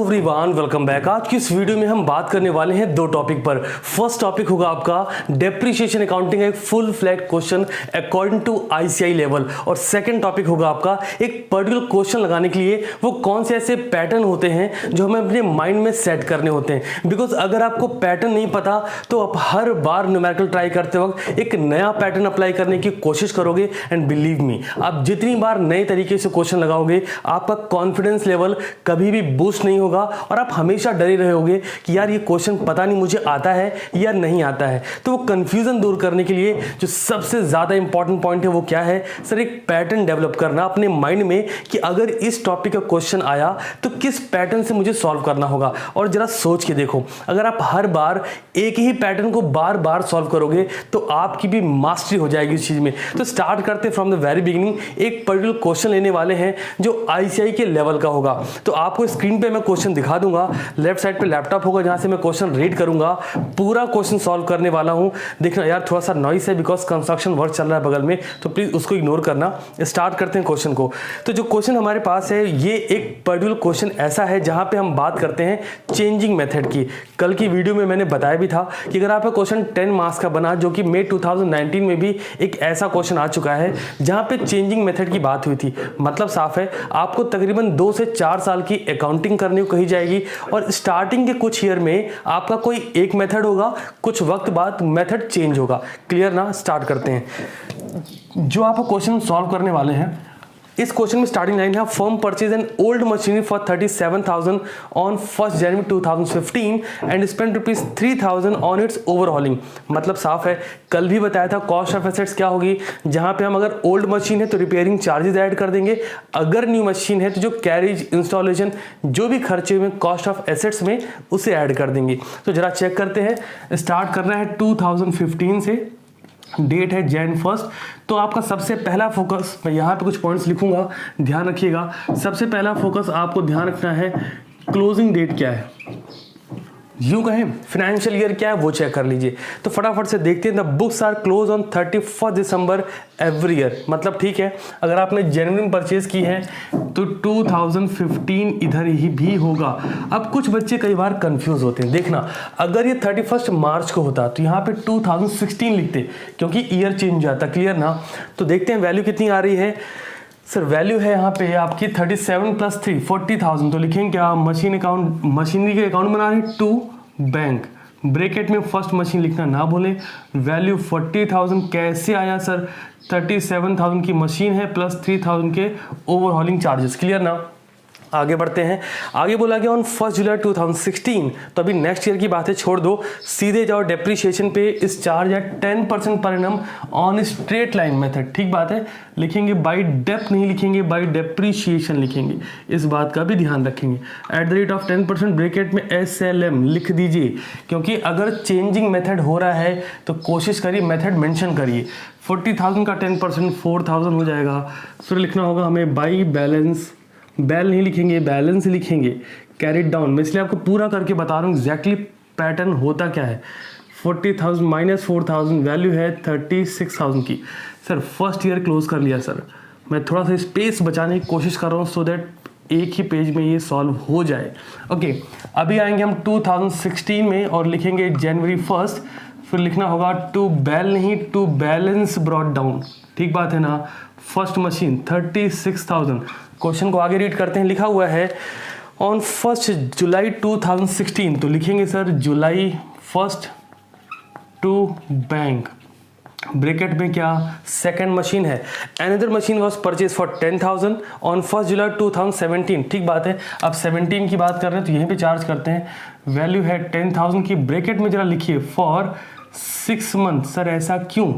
Everyone, welcome back. आज की इस वीडियो में हम बात करने वाले हैं दो टॉपिक पर। फर्स्ट टॉपिक होगा आपका डेप्रिसिएशन अकाउंटिंग, एक full flat question according to ICI level, और सेकंड टॉपिक होगा आपका एक पर्टिकुलर क्वेश्चन लगाने के लिए वो कौन से ऐसे पैटर्न होते हैं जो हमें अपने माइंड में सेट करने होते हैं। बिकॉज अगर आपको पैटर्न नहीं पता तो आप हर बार न्यूमेरिकल ट्राई करते वक्त एक नया पैटर्न अप्लाई करने की कोशिश करोगे, एंड बिलीव मी, आप जितनी बार नए तरीके से क्वेश्चन लगाओगे आपका कॉन्फिडेंस लेवल कभी भी बूस्ट नहीं होगा और आप हमेशा डरे रहोगे कि यार ये क्वेश्चन पता नहीं मुझे आता है या नहीं आता है। तो वो कंफ्यूजन दूर करने के लिए जो सबसे ज्यादा इंपॉर्टेंट पॉइंट है वो क्या है सर, एक पैटर्न डेवलप करना अपने माइंड में कि अगर इस टॉपिक का क्वेश्चन आया तो किस पैटर्न से मुझे सॉल्व करना होगा। और जरा सोच के देखो, अगर आप हर बार एक ही पैटर्न को बार बार सॉल्व करोगे तो आपकी भी मास्टरी हो जाएगी इस चीज में। तो स्टार्ट करते फ्रॉम द वेरी बिगिनिंग। एक पर्टिकुलर क्वेश्चन लेने वाले हैं जो आईसीआई के लेवल का होगा। तो आपको स्क्रीन पे मैं क्वेश्चन दिखा दूंगा, लेफ्ट साइड पे लैपटॉप होगा जहां से मैं क्वेश्चन रीड करूंगा, पूरा क्वेश्चन सॉल्व करने वाला हूं। देखना यार थोड़ा सा नॉइस है बिकॉज कंस्ट्रक्शन वर्क चल रहा है बगल में, तो प्लीज उसको इग्नोर करना। स्टार्ट करते हैं क्वेश्चन को। तो जो क्वेश्चन हमारे पास है ये एक पर्टिकुलर क्वेश्चन ऐसा है जहां पे हम बात करते हैं चेंजिंग मेथड की। कल की वीडियो में मैंने बताया भी था कि अगर आपका क्वेश्चन 10 मार्क्स का बना, जो कि मई 2019 में भी एक ऐसा क्वेश्चन आ चुका है जहां पे चेंजिंग मेथड की बात हुई थी। मतलब साफ है, आपको तकरीबन 2 से 4 साल की अकाउंटिंग करने को कही जाएगी और स्टार्टिंग के कुछ ईयर में आपका कोई एक मेथड होगा, कुछ वक्त बाद मेथड चेंज होगा। क्लियर ना? स्टार्ट करते हैं। जो आप क्वेश्चन सॉल्व करने वाले हैं, इस क्वेश्चन में स्टार्टिंग लाइन है, firm purchase an old machinery for 37,000 on 1 January 2015 and spend ₹3,000 on it's overhauling. मतलब साफ है, कल भी बताया था कॉस्ट ऑफ एसेट्स क्या होगी, जहां पे हम अगर ओल्ड मशीन है तो रिपेयरिंग चार्जेस ऐड कर देंगे, अगर न्यू मशीन है तो जो कैरेज, इंस्टॉलेशन, जो भी खर्चे हुए कॉस्ट ऑफ एसेट्स में उसे ऐड कर देंगे। तो जरा चेक करते हैं। स्टार्ट करना है 2015 से, डेट है Jan 1। तो आपका सबसे पहला फोकस, मैं यहाँ पे कुछ पॉइंट्स लिखूंगा, ध्यान रखिएगा। सबसे पहला फोकस आपको ध्यान रखना है क्लोजिंग डेट क्या है, यूं कहें फाइनेंशियल ईयर क्या है वो चेक कर लीजिए। तो फटाफट से देखते हैं। The books are close on 31 December every year. मतलब ठीक है, अगर आपने जनवरी में परचेज की है तो 2015 इधर ही भी होगा। अब कुछ बच्चे कई बार कंफ्यूज होते हैं। देखना, अगर ये 31 मार्च को होता तो यहाँ पे 2016 लिखते, क्योंकि ईयर चेंज हो जाता। क्लियर ना? तो देखते हैं वैल्यू कितनी आ रही है। सर वैल्यू है यहाँ पे आपकी 37 + 3 40,000। तो लिखेंगे क्या, मशीन अकाउंट, मशीनरी के अकाउंट बना रहे हैं टू बैंक, ब्रैकेट में फर्स्ट मशीन लिखना ना भूलें। वैल्यू 40,000 कैसे आया सर, 37,000 की मशीन है प्लस 3,000 के ओवरहॉलिंग चार्जेस। क्लियर ना? आगे बढ़ते हैं। आगे बोला गया ऑन 1 जुलाई 2016। तो अभी नेक्स्ट ईयर की बातें छोड़ दो, सीधे जाओ डेप्रिसिएशन पे। इस चार्ज है 10% per annum on straight line method. ठीक बात है, लिखेंगे बाई डेप नहीं लिखेंगे, बाई डेप्रिसिएशन लिखेंगे। इस बात का भी ध्यान रखेंगे। Eight the rate of 10% bracket में SLM लिख दीजिए, क्योंकि अगर चेंजिंग मेथड हो रहा है तो कोशिश करिए मेथड मेंशन करिए। 40,000 का 10% 4,000 हो जाएगा। फिर लिखना होगा हमें बाई बैलेंस, बैल नहीं लिखेंगे, बैलेंस लिखेंगे, कैरिड डाउन। मैं इसलिए आपको पूरा करके बता रहा हूँ एग्जैक्टली पैटर्न होता क्या है। 40,000 माइनस 4,000, वैल्यू है 36,000 की। सर फर्स्ट ईयर क्लोज कर लिया सर। मैं थोड़ा सा स्पेस बचाने की कोशिश कर रहा हूँ सो दैट एक ही पेज में ये सॉल्व हो जाए। ओके, अभी आएंगे हम 2016 में और लिखेंगे जनवरी 1। फिर लिखना होगा टू बैल नहीं, टू बैलेंस ब्रॉट डाउन। ठीक बात है ना? First machine 36,000। क्वेश्चन को आगे रीड करते हैं। लिखा हुआ है ऑन 1 जुलाई 2016। तो लिखेंगे sir July 1 to bank, bracket में क्या, सेकंड मशीन है। Another machine was purchase for 10,000 on 1 July 2017। ठीक बात है, अब 17 की बात कर रहे हैं तो यहीं पे चार्ज करते हैं। वैल्यू है 10,000 की, ब्रैकेट में जरा लिखिए फॉर 6 मंथ। सर ऐसा क्यों?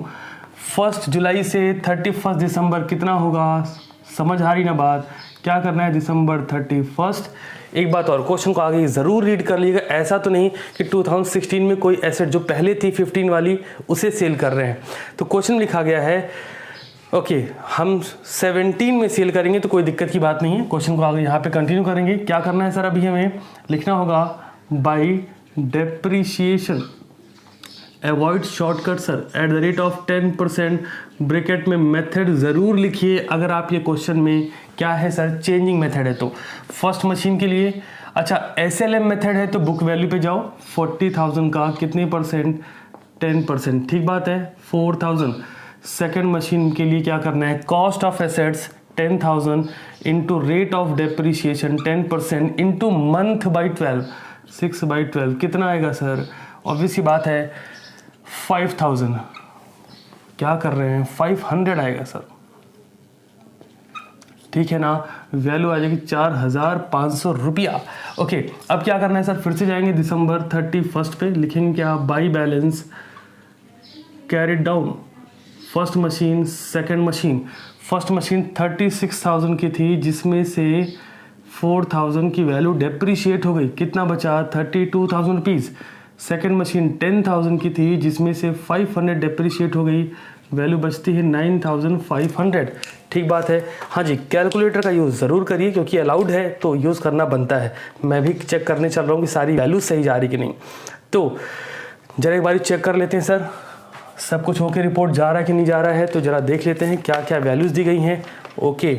1 जुलाई से 31 दिसंबर कितना होगा, समझ आ रही ना बात? क्या करना है, दिसंबर 31। एक बात और, क्वेश्चन को आगे जरूर रीड कर लीजिएगा। ऐसा तो नहीं कि 2016 में कोई एसेट जो पहले थी 15 वाली उसे सेल कर रहे हैं। तो क्वेश्चन लिखा गया है ओके, हम 17 में सेल करेंगे तो कोई दिक्कत की बात नहीं है। क्वेश्चन को आगे यहाँ पे कंटिन्यू करेंगे। क्या करना है सर, अभी हमें लिखना होगा by depreciation avoid shortcut sir eight the rate of 10%, bracket में मेथड ज़रूर लिखिए। अगर आप ये क्वेश्चन में क्या है सर, चेंजिंग मेथड है तो फर्स्ट मशीन के लिए अच्छा SLM मेथड है तो बुक वैल्यू पे जाओ, 40,000 का कितने परसेंट, 10%, ठीक बात है 4,000। सेकेंड मशीन के लिए क्या करना है, cost of assets 10,000 into rate of depreciation 10% into month by 12, 6/12 कितना आएगा सर, ऑब्वियस सी बात है 5,000, क्या कर रहे हैं 500 आएगा सर, ठीक है ना, वैल्यू आ जाएगी 4,500 रुपया। ओके अब क्या करना है सर, फिर से जाएंगे दिसंबर 31 पे, लिखेंगे क्या, by balance carried down, first machine second machine. First machine 36,000 की थी जिसमें से 4,000 की वैल्यू डेप्रीशिएट हो गई, कितना बचा 32,000 रुपीज़। सेकेंड मशीन 10,000 की थी जिसमें से 500 डेप्रीशिएट हो गई, वैल्यू बचती है 9,500, ठीक बात है। हाँ जी कैलकुलेटर का यूज़ ज़रूर करिए क्योंकि अलाउड है तो यूज़ करना बनता है। मैं भी चेक करने चल रहा हूँ कि सारी वैल्यू सही जा रही कि नहीं, तो जरा एक बार चेक कर लेते हैं सर सब कुछ होके रिपोर्ट जा रहा है कि नहीं जा रहा है, तो ज़रा देख लेते हैं क्या क्या वैल्यूज़ दी गई हैं। ओके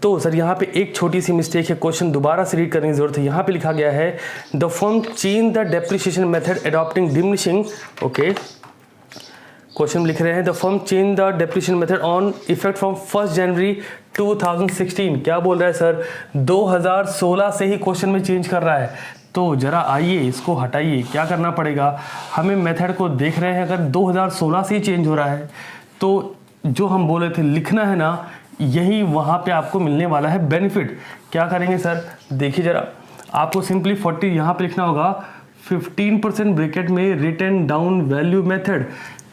तो सर यहाँ पे एक छोटी सी मिस्टेक है, क्वेश्चन दोबारा से रीड करने की जरूरत है। यहाँ पे लिखा गया है the firm change the depreciation method adopting diminishing. Okay question में लिख रहे हैं the firm change the depreciation method on effect from 1 January 2016। क्या बोल रहा है सर, 2016 से ही क्वेश्चन में चेंज कर रहा है। तो जरा आइए इसको हटाइए, क्या करना पड़ेगा, हमें मेथड को देख रहे हैं अगर 2016 से ही चेंज हो रहा है तो जो हम बोले थे लिखना है ना, यही वहाँ पे आपको मिलने वाला है बेनिफिट। क्या करेंगे सर, देखिए जरा, आपको सिंपली 40 यहाँ पे लिखना होगा, 15% ब्रैकेट में रिटन डाउन वैल्यू मेथड।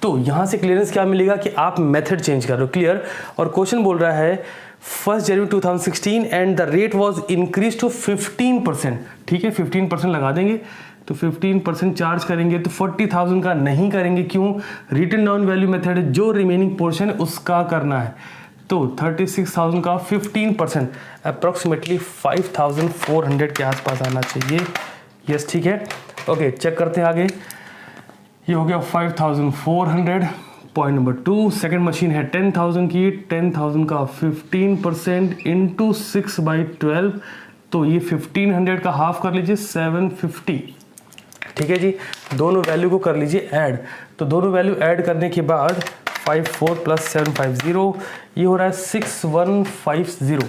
तो यहाँ से क्लियरेंस क्या मिलेगा कि आप मेथड चेंज कर रहे हो, क्लियर। और क्वेश्चन बोल रहा है 1 January 2016 and the rate was increase to 15%, ठीक है 15% लगा देंगे तो 15% चार्ज करेंगे तो 40,000 का नहीं करेंगे, क्यों, रिटन डाउन वैल्यू मेथड जो रिमेनिंग पोर्शन है उसका करना है। तो 36,000 का 15% अप्रोक्सीमेटली 5,400 के आसपास आना चाहिए। यस ठीक है, ओके चेक करते हैं आगे। ये हो गया 5,400। पॉइंट नंबर 2, सेकेंड मशीन है 10,000 की, 10,000 का 15% इंटू 6/12, तो ये 1500 का हाफ कर लीजिए 750, ठीक है जी। दोनों वैल्यू को कर लीजिए ऐड, तो दोनों वैल्यू ऐड करने के बाद 54 + 750 ये हो रहा है 6150।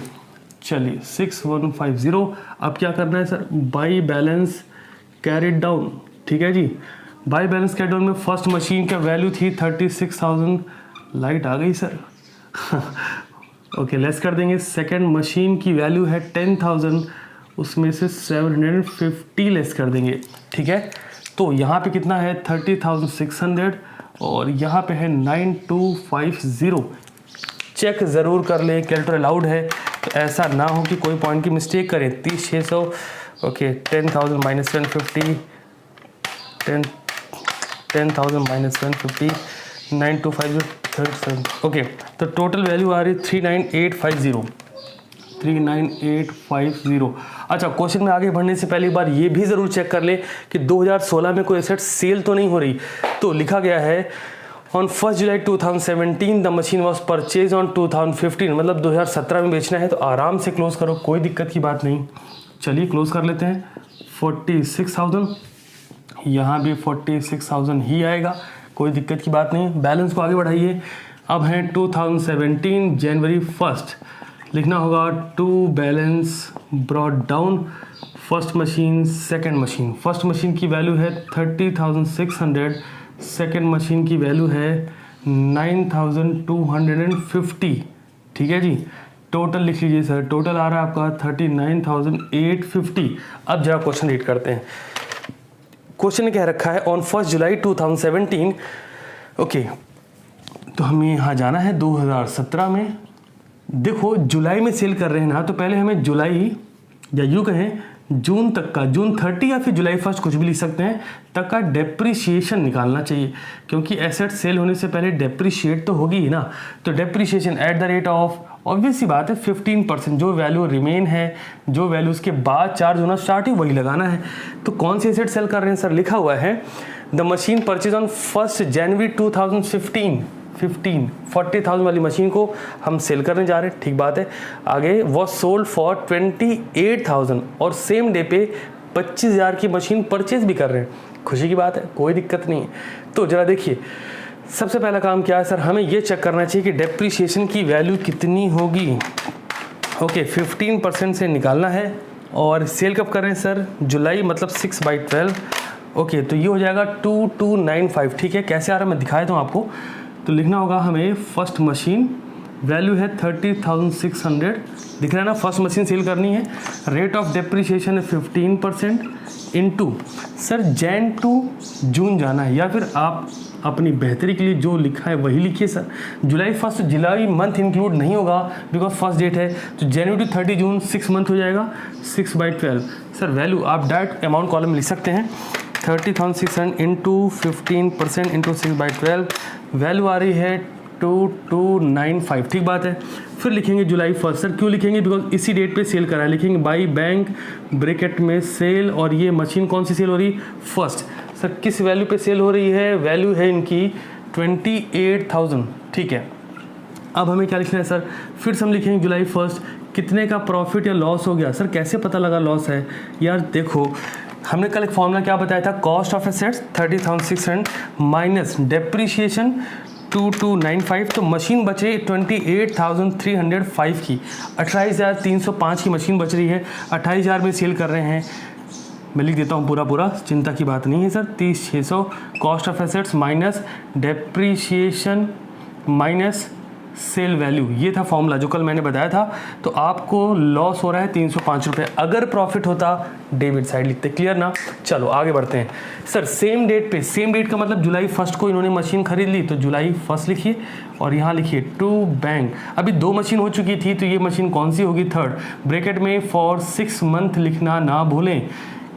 चलिए 6150। अब क्या करना है sir, by balance carried down, ठीक है जी। बाई बैलेंस कैरिड डाउन में फर्स्ट मशीन का वैल्यू थी 36,000, लाइट आ गई सर ओके लेस कर देंगे। सेकेंड मशीन की वैल्यू है 10,000, उसमें से 750 लेस कर देंगे, ठीक है। तो यहाँ पे कितना है 30,600 और यहाँ पे है 9250। चेक ज़रूर कर ले, कैलकुलेटर अलाउड है तो ऐसा ना हो कि कोई पॉइंट की मिस्टेक करें। 30,600 ओके 10,000 - 750, 10,000 - 750 9250 37। ओके तो टोटल वैल्यू आ रही 39850, 39850। अच्छा क्वेश्चन में आगे बढ़ने से पहले एक बार ये भी ज़रूर चेक कर ले कि 2016 में कोई एसेट सेल तो नहीं हो रही। तो लिखा गया है on 1 July 2017 the machine was purchase on 2015, मतलब 2017 में बेचना है तो आराम से क्लोज करो, कोई दिक्कत की बात नहीं। चलिए क्लोज कर लेते हैं। 46,000, यहाँ भी 46,000 ही आएगा, कोई दिक्कत की बात नहीं। बैलेंस को आगे बढ़ाइए। अब है 2017 जनवरी 1, लिखना होगा to balance brought down first machine second machine. First machine की वैल्यू है 30,600, सेकंड मशीन की वैल्यू है 9,250, ठीक है जी। टोटल लिख लीजिए सर, टोटल आ रहा है आपका 39,850। अब जरा क्वेश्चन रीड करते हैं। क्वेश्चन ने क्या रखा है ऑन 1 जुलाई 2017। ओके तो हमें यहाँ जाना है 2017 में। देखो जुलाई में सेल कर रहे हैं ना, तो पहले हमें जुलाई या यूँ कहें जून तक का, जून 30 या फिर जुलाई 1 कुछ भी लिख सकते हैं, तक का डेप्रीशिएशन निकालना चाहिए, क्योंकि एसेट सेल होने से पहले डेप्रीशिएट तो होगी ही ना। तो depreciation at the rate of, obvious सी बात है 15%, जो वैल्यू रिमेन है, जो वैल्यू उसके बाद चार्ज होना स्टार्ट ही वही लगाना है। तो कौन सी एसेट सेल कर रहे हैं सर, लिखा हुआ है द मशीन परचेज ऑन 1 जनवरी 2015। 40,000 वाली मशीन को हम सेल करने जा रहे हैं, ठीक बात है। आगे वॉज सोल्ड फॉर 28,000 और सेम डे पे 25,000 की मशीन परचेज भी कर रहे हैं, खुशी की बात है, कोई दिक्कत नहीं है। तो जरा देखिए, सबसे पहला काम क्या है सर, हमें ये चेक करना चाहिए कि डेप्रिसिएशन की वैल्यू कितनी होगी। ओके 15% से निकालना है और सेल कब कर रहे हैं सर, जुलाई मतलब 6/12। ओके तो ये हो जाएगा 2295, ठीक है। कैसे आ रहा है मैं दिखाया दूँ आपको। तो लिखना होगा हमें फर्स्ट मशीन, वैल्यू है 30,600, दिख रहा है ना, फर्स्ट मशीन सेल करनी है। रेट ऑफ डेप्रिसिएशन है 15% into sir Jan to June जाना है, या फिर आप अपनी बेहतरी के लिए जो लिखा है वही लिखिए सर। जुलाई 1 जुलाई मंथ इंक्लूड नहीं होगा बिकॉज फर्स्ट डेट है, तो जनवरी टू 30 जून 6 मंथ हो जाएगा 6/12। सर वैल्यू आप डायरेक्ट अमाउंट कॉलम में लिख सकते हैं, 30,600 इंटू 15% इंटू 6/12, वैल्यू आ रही है 2295, ठीक बात है। फिर लिखेंगे जुलाई 1। सर क्यों लिखेंगे, बिकॉज इसी डेट पे सेल करा है, लिखेंगे बाई बैंक ब्रैकेट में सेल, और ये मशीन कौन सी सेल हो रही, फर्स्ट। सर किस वैल्यू पे सेल हो रही है, वैल्यू है इनकी 28,000, ठीक है। अब हमें क्या लिखना है सर, फिर से हम लिखेंगे जुलाई 1 कितने का प्रॉफिट या लॉस हो गया। सर कैसे पता लगा लॉस है, यार देखो हमने कल एक फॉर्मूला क्या बताया था, cost of assets 30,600 minus depreciation 2295, तो मशीन बचे 28,305 की, 28,305 की मशीन बच रही है, 28,000 में सेल कर रहे हैं। मैं लिख देता हूँ पूरा, चिंता की बात नहीं है sir. 30,600 cost of assets minus depreciation minus cell value, ये था फॉर्मूला जो कल मैंने बताया था। तो आपको लॉस हो रहा है 305 रुपये, अगर प्रॉफिट होता डेबिट साइड लिखते, क्लियर ना। चलो आगे बढ़ते हैं सर। सेम डेट पे, सेम डेट का मतलब जुलाई 1 को इन्होंने मशीन खरीद ली, तो जुलाई 1 लिखिए और यहाँ लिखिए टू बैंक। अभी 2 मशीन हो चुकी थी, तो ये मशीन कौन सी होगी, थर्ड। ब्रैकेट में फॉर 6 मंथ लिखना ना भूलें।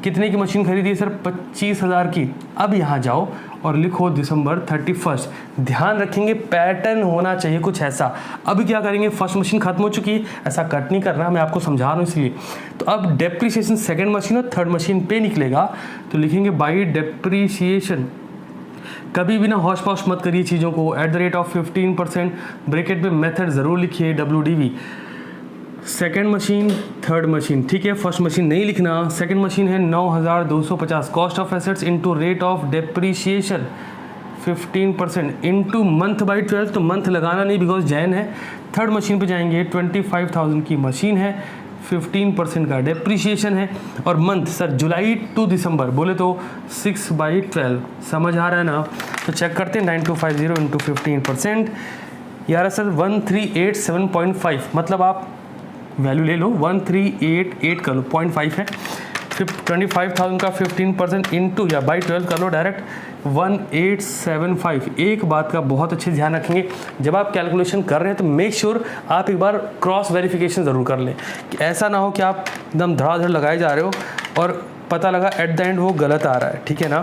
कितने की मशीन खरीदी है सर, 25,000 की। अब यहाँ जाओ और लिखो दिसंबर 31। ध्यान रखेंगे पैटर्न होना चाहिए कुछ ऐसा। अभी क्या करेंगे, फर्स्ट मशीन खत्म हो चुकी है, ऐसा कट नहीं करना, मैं आपको समझा रहा हूँ इसलिए। तो अब डेप्रिसिएशन सेकंड मशीन और थर्ड मशीन पे निकलेगा, तो लिखेंगे बाई डेप्रिसिएशन। कभी भी ना हौश पौश मत करिए चीज़ों को, eight the rate of 15%, bracket में मेथड ज़रूर लिखिए WDV। Second machine third machine, ठीक है, फर्स्ट मशीन नहीं लिखना। सेकेंड मशीन है 9,250, cost of assets into rate of depreciation 15% into month by 12, तो मंथ लगाना नहीं बिकॉज जैन है। थर्ड मशीन पे जाएंगे, 25,000 की मशीन है, 15% का डेप्रिसिएशन है, और मंथ सर जुलाई टू दिसंबर बोले तो 6/12, समझ आ रहा है ना। तो चेक करते हैं 9250 इंटू 15%, यार सर 1387.5, मतलब आप वैल्यू ले लो 1388 कर लो, 0.5 है। फिर 25,000 का 15% इंटू या बाई 12 कर लो डायरेक्ट, 1875। एक बात का बहुत अच्छे ध्यान रखेंगे, जब आप कैलकुलेशन कर रहे हैं तो मेक श्योर आप एक बार क्रॉस वेरिफिकेशन ज़रूर कर लें, कि ऐसा ना हो कि आप एकदम धड़ाधड़ लगाए जा रहे हो और पता लगा एट द एंड वो गलत आ रहा है, ठीक है ना।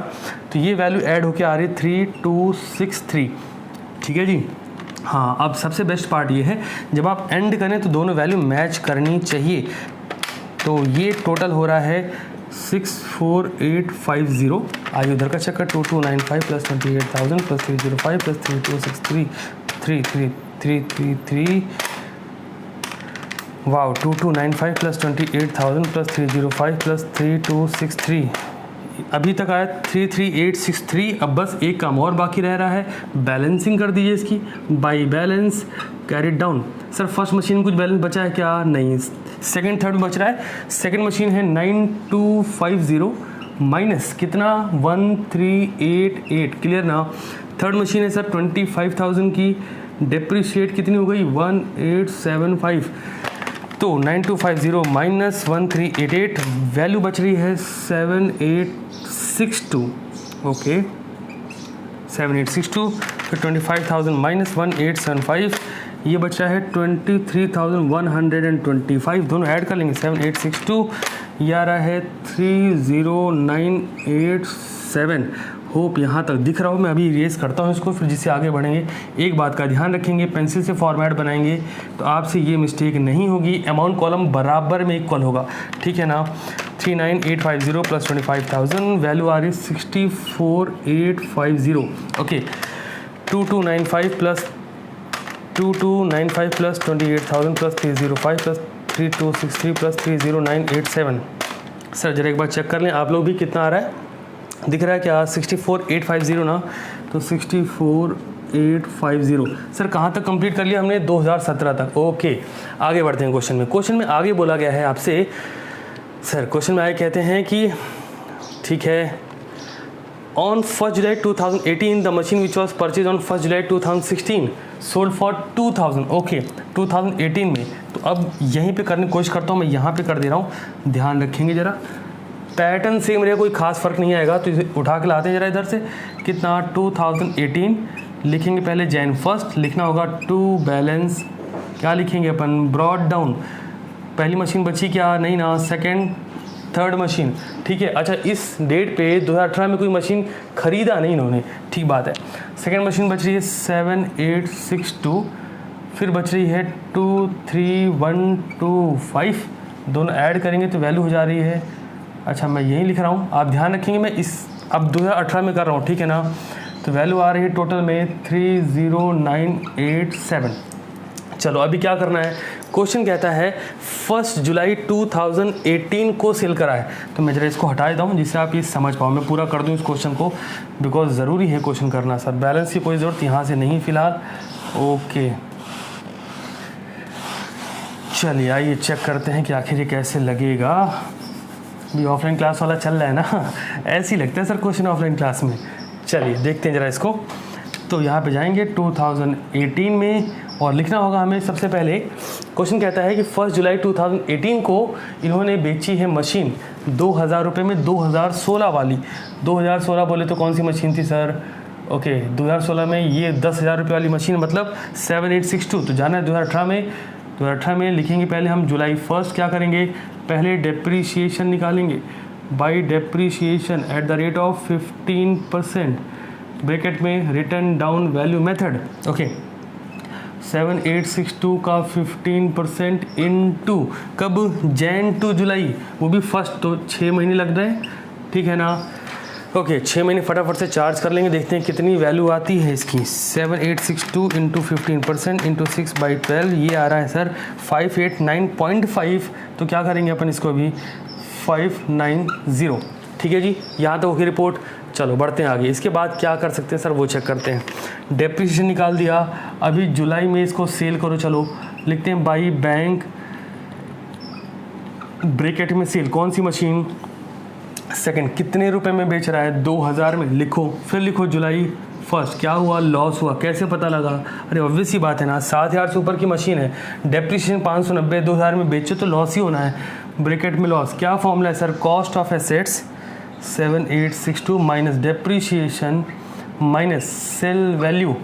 तो ये वैल्यू ऐड होके आ रही है 3263, ठीक है जी। हाँ, अब सबसे बेस्ट पार्ट ये है, जब आप एंड करें तो दोनों वैल्यू मैच करनी चाहिए। तो ये टोटल हो रहा है 64850। आइए उधर का चक्कर, 2295 plus 28,000 plus 305 plus 3263 33333, wow, 2295 plus 28,000 plus 305 plus 3263, अभी तक आया 33863। अब बस एक काम और बाकी रह रहा है, बैलेंसिंग कर दीजिए इसकी, by balance carried down. Sir first machine में कुछ बैलेंस बचा है क्या, नहीं। सेकंड थर्ड बच रहा है, सेकंड मशीन है 9250 माइनस कितना 1388, क्लियर ना। थर्ड मशीन है सर 25,000 की, डेप्रिशिएट कितनी हो गई 1875, तो 9250 माइनस 1388, वैल्यू बच रही है 7862, ओके 7862। फिर 25,000 माइनस 1875, ये बच रहा है 23,125, दोनों ऐड कर लेंगे, 7862, ये आ रहा है 30987। होप यहाँ तक दिख रहा हो। मैं अभी इरेज करता हूँ इसको, फिर जिससे आगे बढ़ेंगे। एक बात का ध्यान रखेंगे, पेंसिल से फॉर्मेट बनाएंगे तो आपसे ये मिस्टेक नहीं होगी, अमाउंट कॉलम बराबर में इक्वल होगा, ठीक है ना। 39850 प्लस 25,000, वैल्यू आ रही 64850, okay. 2295 plus 2295 plus 28,000 plus 305 plus 3263 plus 30987। Sir जरा एक बार चेक कर लें आप लोग भी, कितना आ रहा है, दिख रहा है क्या? 64850 ना, तो 64850। सर कहाँ तक कंप्लीट कर लिया हमने? 2017 तक। ओके, आगे बढ़ते हैं क्वेश्चन में। क्वेश्चन में आगे बोला गया है आपसे, सर क्वेश्चन में आगे कहते हैं कि ठीक है, on 1 July 2018 the machine which was purchase on 1 July 2016 sold for 2000। Okay, 2018 में। तो अब यहीं पे करने की कोशिश करता हूँ, मैं यहाँ पे कर दे रहा हूँ, ध्यान रखेंगे ज़रा, पैटर्न सेम मेरे कोई खास फ़र्क नहीं आएगा। तो इसे उठा के लाते हैं ज़रा इधर से, कितना 2018 लिखेंगे, पहले जैन फर्स्ट लिखना होगा, टू बैलेंस क्या लिखेंगे अपन, ब्रॉड डाउन। पहली मशीन बची क्या? नहीं ना, सेकंड थर्ड मशीन, ठीक है। अच्छा, इस डेट पे 2018 में कोई मशीन ख़रीदा नहीं इन्होंने, ठीक बात है। सेकंड मशीन बच रही है 7862, फिर बच रही है 23125, दोनों ऐड करेंगे तो वैल्यू हो जा रही है, अच्छा मैं यही लिख रहा हूँ, आप ध्यान रखेंगे, मैं इस अब 2018 में कर रहा हूँ, ठीक है ना। तो वैल्यू आ रही है टोटल में 30987। चलो अभी क्या करना है, क्वेश्चन कहता है 1 जुलाई 2018 को सेल करा है। तो मैं जरा इसको हटा देता हूँ जिससे आप ये समझ पाओ, मैं पूरा कर दूँ इस क्वेश्चन को, बिकॉज ज़रूरी है क्वेश्चन करना। सर बैलेंस की कोई ज़रूरत यहाँ से नहीं फ़िलहाल। ओके चलिए आइए चेक करते हैं कि आखिर ये कैसे लगेगा। भी ऑफलाइन क्लास वाला चल रहा है ना, ऐसे ही लगता है सर क्वेश्चन ऑफलाइन क्लास में। चलिए देखते हैं ज़रा इसको। तो यहाँ पे जाएंगे 2018 में और लिखना होगा हमें सबसे पहले, क्वेश्चन कहता है कि 1 जुलाई 2018 को इन्होंने बेची है मशीन 2000 रुपये में, 2016 वाली। 2016 बोले तो कौन सी मशीन थी सर? ओके 2016 में ये 10,000 रुपये वाली मशीन, मतलब 7862। तो जाना है 2018 में लिखेंगे, पहले हम जुलाई 1 क्या करेंगे, पहले डेप्रीशिएशन निकालेंगे, by depreciation at the rate of 15%, bracket में written down value method. Okay 7862 का 15% इनटू कब, जैन टू जुलाई, वो भी फर्स्ट, तो 6 महीने लग रहे हैं, ठीक है ना। ओके 6 महीने फटाफट से चार्ज कर लेंगे, देखते हैं कितनी वैल्यू आती है इसकी। 7862 इंटू 15% इंटू 6/12, ये आ रहा है सर 589.5। तो क्या करेंगे अपन इसको अभी 590, ठीक है जी। यहाँ तक होगी रिपोर्ट। चलो बढ़ते हैं आगे, इसके बाद क्या कर सकते हैं सर वो चेक करते हैं। डेप्रिसिएशन निकाल दिया, अभी जुलाई में इसको सेल करो, चलो लिखते हैं बाई बैंक, ब्रैकेट में सेल, कौन सी मशीन, सेकंड, कितने रुपए में बेच रहा है, 2000 में, लिखो, फिर लिखो जुलाई 1, क्या हुआ, लॉस हुआ, कैसे पता लगा? अरे ऑब्वियस ही बात है ना, 7000 से ऊपर की मशीन है, डेप्रिसिएशन 590, 2000 में बेचो तो लॉस ही होना है, ब्रैकेट में लॉस। क्या फॉर्मूला है sir, cost of assets 7862 minus depreciation minus cell value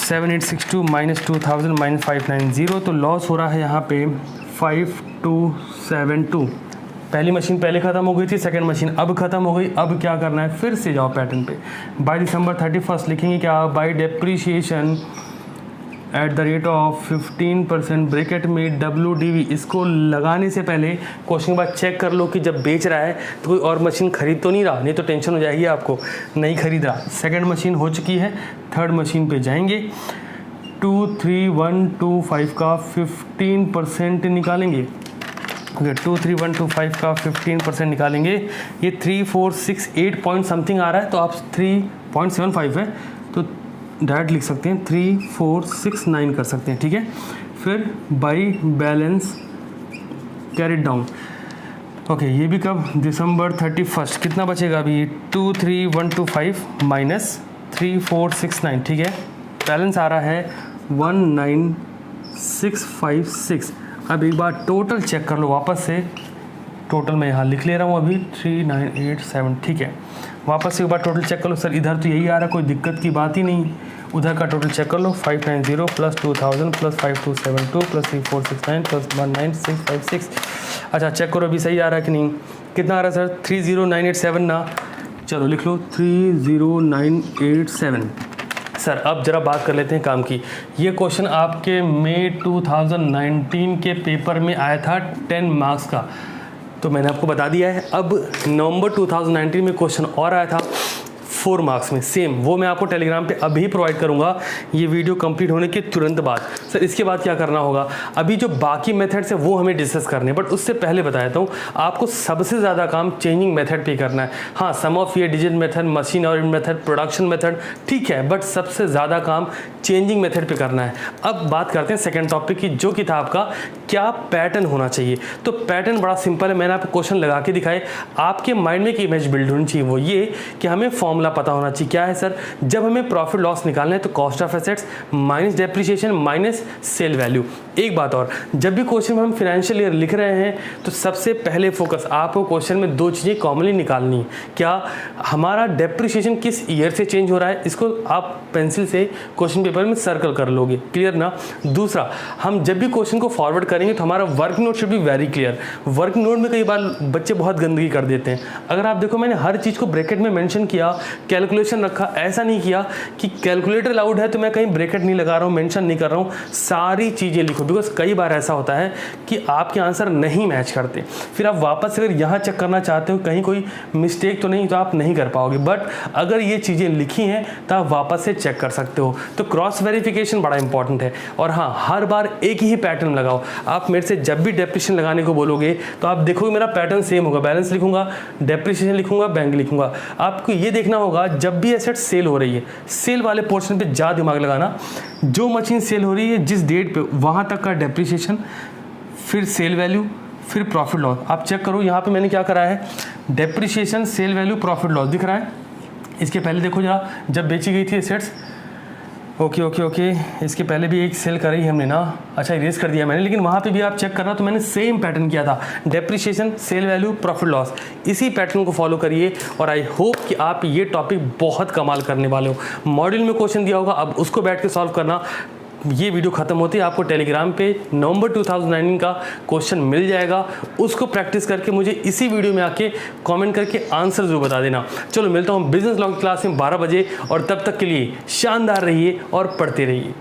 7862 minus 2000 minus 590, तो लॉस हो रहा है यहाँ पे 5272। पहली मशीन पहले ख़त्म हो गई थी, सेकंड मशीन अब ख़त्म हो गई। अब क्या करना है, फिर से जाओ पैटर्न पे, बाय दिसंबर 31 लिखेंगे क्या, by depreciation at the rate of 15%, bracket में WDV। इसको लगाने से पहले क्वेश्चन के बाद चेक कर लो कि जब बेच रहा है तो कोई और मशीन खरीद तो नहीं रहा, नहीं तो टेंशन हो जाएगी आपको, नहीं खरीद रहा। सेकंड मशीन हो चुकी है, थर्ड मशीन पे जाएंगे, 23125 का 15% निकालेंगे। ओके 23125 का 15% निकालेंगे, ये 3468 पॉइंट समथिंग आ रहा है, तो आप 3.75 है तो डायरेक्ट लिख सकते हैं, 3469 कर सकते हैं, ठीक है। फिर by balance carried down. Okay ये भी कब, दिसंबर 31, कितना बचेगा अभी, 23125 माइनस 3469, ठीक है। बैलेंस आ रहा है 19656। अब एक बार टोटल चेक कर लो वापस से, टोटल मैं यहाँ लिख ले रहा हूँ अभी 3987, ठीक है। वापस से एक बार टोटल चेक कर लो सर, इधर तो यही आ रहा है, कोई दिक्कत की बात ही नहीं, उधर का टोटल चेक कर लो, 590 प्लस 2000 प्लस 5272 प्लस 3469 प्लस 19656। अच्छा चेक करो अभी सही आ रहा है कि नहीं, कितना आ रहा है सर, 30987 ना, चलो लिख लो 30987। सर अब जरा बात कर लेते हैं काम की। ये क्वेश्चन आपके मई 2019 के पेपर में आया था 10 मार्क्स का, तो मैंने आपको बता दिया है। अब नवंबर 2019 में क्वेश्चन और आया था 4 मार्क्स में, सेम वो मैं आपको टेलीग्राम पे अभी प्रोवाइड करूंगा ये वीडियो कंप्लीट होने के तुरंत बाद। सर इसके बाद क्या करना होगा, अभी जो बाकी मेथड्स है वो हमें डिस्कस करने हैं, बट उससे पहले बताता हूँ आपको सबसे ज़्यादा काम चेंजिंग मेथड पे करना है। हाँ, सम ऑफ ये डिजिट मेथड, मशीन और मेथड, प्रोडक्शन मेथड ठीक है, बट सबसे ज़्यादा काम चेंजिंग मेथड पे करना है। अब बात करते हैं सेकंड टॉपिक की, जो कि था आपका क्या पैटर्न होना चाहिए। तो पैटर्न बड़ा सिंपल है, मैंने आपको क्वेश्चन लगा के दिखाए, आपके माइंड में एक इमेज बिल्ड होनी चाहिए। वो ये कि हमें फॉर्मूला पता होना चाहिए। क्या है सर, जब हमें प्रॉफिट लॉस निकालना है तो cost of assets minus depreciation minus cell value. एक बात और, जब भी क्वेश्चन में हम फाइनेंशियल ईयर लिख रहे हैं तो सबसे पहले फोकस आपको क्वेश्चन में 2 चीज़ें कॉमनली निकालनी है। क्या हमारा डेप्रिसिएशन किस ईयर से चेंज हो रहा है, इसको आप पेंसिल से क्वेश्चन पेपर में सर्कल कर लोगे, क्लियर ना। दूसरा, हम जब भी क्वेश्चन को फॉरवर्ड करेंगे तो हमारा work note should be very clear. Work note में कई बार बच्चे बहुत गंदगी कर देते हैं। अगर आप देखो मैंने हर चीज़ को ब्रैकेट में मेंशन किया, कैलकुलेशन रखा, ऐसा नहीं किया कि कैलकुलेटर अलाउड है तो मैं कहीं ब्रैकेट नहीं लगा रहा हूँ, मेंशन नहीं कर रहा हूँ, सारी चीज़ें लिखो। बिकॉज कई बार ऐसा होता है कि आपके आंसर नहीं मैच करते, फिर आप वापस अगर यहाँ चेक करना चाहते हो कहीं कोई मिस्टेक तो नहीं, तो आप नहीं कर पाओगे। बट अगर ये चीज़ें लिखी हैं तो आप वापस से चेक कर सकते हो। तो क्रॉस वेरिफिकेशन बड़ा इंपॉर्टेंट है। और हाँ, हर बार एक ही पैटर्न लगाओ। आप मेरे से जब भी डेप्रिसिएशन लगाने को बोलोगे तो आप देखोगे मेरा पैटर्न सेम होगा, बैलेंस लिखूंगा, डेप्रिसिएशन लिखूंगा, बैंक लिखूंगा। आपको ये देखना होगा जब भी एसेट सेल हो रही है, सेल वाले पोर्शन पे ज़्यादा दिमाग लगाना। जो मशीन सेल हो रही है जिस डेट पे, वहाँ तक का डेप्रिसिएशन, फिर सेल वैल्यू, फिर प्रॉफिट लॉस। आप चेक करो यहाँ पे मैंने क्या करा है, depreciation, sale value, profit loss दिख रहा है। इसके पहले देखो जरा, जब बेची गई थी एसेट्स, ओके, इसके पहले भी एक सेल करी हमने ना, अच्छा इरेज कर दिया मैंने, लेकिन वहाँ पे भी आप चेक करना तो मैंने सेम पैटर्न किया था, depreciation, sale value, profit loss. इसी पैटर्न को फॉलो करिए और आई होप कि आप ये टॉपिक बहुत कमाल करने वाले हो। मॉड्यूल में क्वेश्चन दिया होगा, अब उसको बैठ के सॉल्व करना। ये वीडियो खत्म होती है आपको टेलीग्राम पे नवंबर 2019 का क्वेश्चन मिल जाएगा, उसको प्रैक्टिस करके मुझे इसी वीडियो में आके कमेंट करके आंसर जरूर बता देना। चलो मिलता हूँ बिजनेस लॉ की क्लास में 12 बजे, और तब तक के लिए शानदार रहिए और पढ़ते रहिए।